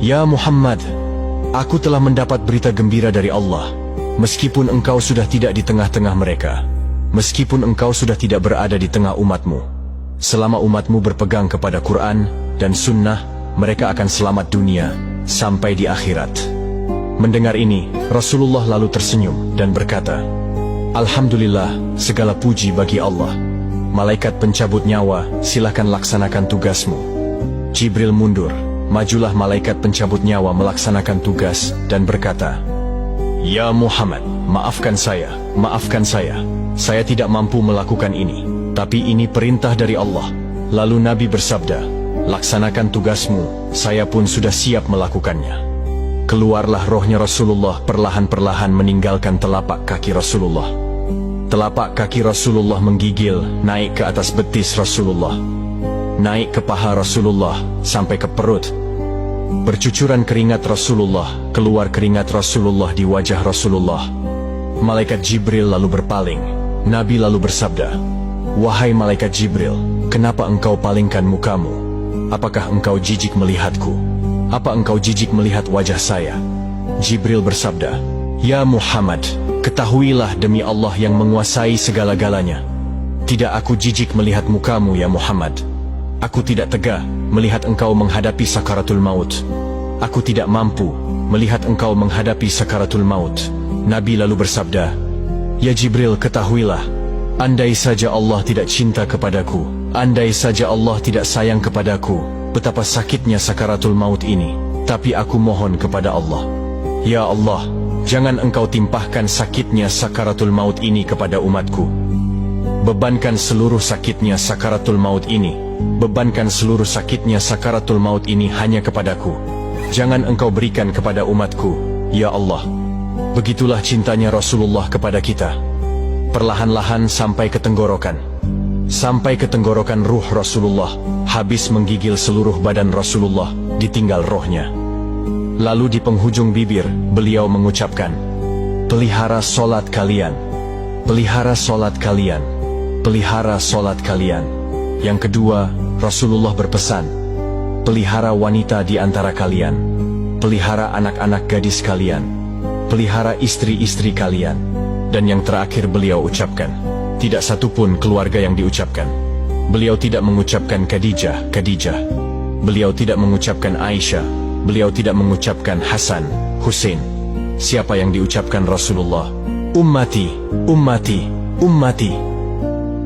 Ya Muhammad, aku telah mendapat berita gembira dari Allah. Meskipun engkau sudah tidak di tengah-tengah mereka, meskipun engkau sudah tidak berada di tengah umatmu, selama umatmu berpegang kepada Quran dan Sunnah, mereka akan selamat dunia sampai di akhirat. Mendengar ini, Rasulullah lalu tersenyum dan berkata, Alhamdulillah, segala puji bagi Allah. Malaikat pencabut nyawa, silakan laksanakan tugasmu. Jibril mundur, majulah malaikat pencabut nyawa melaksanakan tugas dan berkata, Ya Muhammad, maafkan saya, maafkan saya. Saya tidak mampu melakukan ini, tapi ini perintah dari Allah. Lalu Nabi bersabda, laksanakan tugasmu, saya pun sudah siap melakukannya. Keluarlah rohnya Rasulullah perlahan-perlahan meninggalkan telapak kaki Rasulullah. Telapak kaki Rasulullah menggigil naik ke atas betis Rasulullah, naik ke paha Rasulullah sampai ke perut. Bercucuran keringat Rasulullah, keluar keringat Rasulullah di wajah Rasulullah. Malaikat Jibril lalu berpaling. Nabi lalu bersabda, Wahai malaikat Jibril, kenapa engkau palingkan mukamu? Apakah engkau jijik melihatku? Apa engkau jijik melihat wajah saya? Jibril bersabda, Ya Muhammad, ketahuilah demi Allah yang menguasai segala-galanya, tidak aku jijik melihat mukamu ya Muhammad. Aku tidak tega melihat engkau menghadapi sakaratul maut. Aku tidak mampu melihat engkau menghadapi sakaratul maut. Nabi lalu bersabda, Ya Jibril, ketahuilah, andai saja Allah tidak cinta kepadaku, andai saja Allah tidak sayang kepadaku, betapa sakitnya sakaratul maut ini. Tapi aku mohon kepada Allah, Ya Allah, jangan engkau timpahkan sakitnya sakaratul maut ini kepada umatku. Bebankan seluruh sakitnya sakaratul maut ini, bebankan seluruh sakitnya sakaratul maut ini hanya kepadaku. Jangan engkau berikan kepada umatku, Ya Allah. Begitulah cintanya Rasulullah kepada kita. Perlahan-lahan sampai ke tenggorokan. Sampai ke tenggorokan ruh Rasulullah, habis menggigil seluruh badan Rasulullah, ditinggal rohnya. Lalu di penghujung bibir, beliau mengucapkan, Pelihara solat kalian, pelihara solat kalian, pelihara solat kalian. Yang kedua, Rasulullah berpesan, pelihara wanita di antara kalian, pelihara anak-anak gadis kalian, pelihara istri-istri kalian. Dan yang terakhir beliau ucapkan, tidak satupun keluarga yang diucapkan. Beliau tidak mengucapkan Khadijah, Khadijah. Beliau tidak mengucapkan Aisyah. Beliau tidak mengucapkan Hasan, Husain. Siapa yang diucapkan Rasulullah? Ummati, ummati, ummati.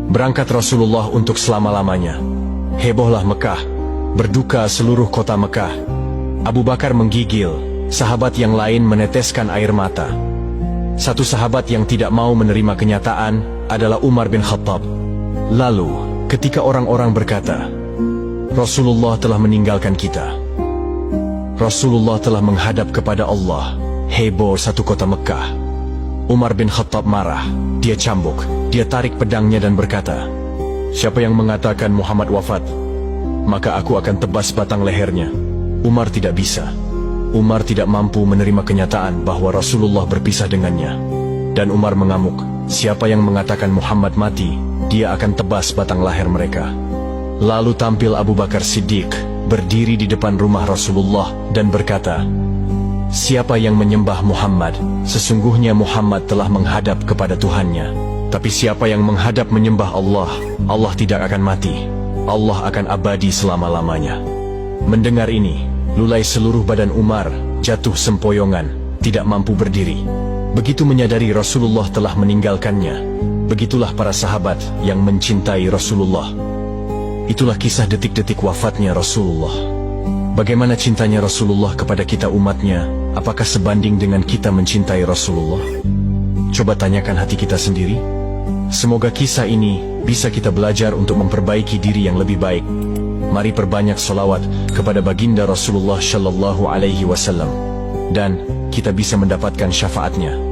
Berangkat Rasulullah untuk selama-lamanya. Hebohlah Mekah, berduka seluruh kota Mekah. Abu Bakar menggigil, sahabat yang lain meneteskan air mata. Satu sahabat yang tidak mau menerima kenyataan adalah Umar bin Khattab. Lalu, ketika orang-orang berkata, Rasulullah telah meninggalkan kita, Rasulullah telah menghadap kepada Allah, heboh satu kota Mekah. Umar bin Khattab marah, dia cambuk, dia tarik pedangnya dan berkata, Siapa yang mengatakan Muhammad wafat, maka aku akan tebas batang lehernya. Umar tidak bisa. Umar tidak mampu menerima kenyataan bahwa Rasulullah berpisah dengannya. Dan Umar mengamuk, siapa yang mengatakan Muhammad mati, dia akan tebas batang leher mereka. Lalu tampil Abu Bakar Siddiq, berdiri di depan rumah Rasulullah dan berkata, Siapa yang menyembah Muhammad, sesungguhnya Muhammad telah menghadap kepada Tuhannya. Tapi siapa yang menghadap menyembah Allah, Allah tidak akan mati. Allah akan abadi selama-lamanya. Mendengar ini, lulai seluruh badan Umar, jatuh sempoyongan, tidak mampu berdiri. Begitu menyadari Rasulullah telah meninggalkannya, begitulah para sahabat yang mencintai Rasulullah. Itulah kisah detik-detik wafatnya Rasulullah. Bagaimana cintanya Rasulullah kepada kita umatnya? Apakah sebanding dengan kita mencintai Rasulullah? Coba tanyakan hati kita sendiri. Semoga kisah ini bisa kita belajar untuk memperbaiki diri yang lebih baik. Mari perbanyak sholawat kepada baginda Rasulullah Shallallahu Alaihi Wasallam, dan kita bisa mendapatkan syafaatnya.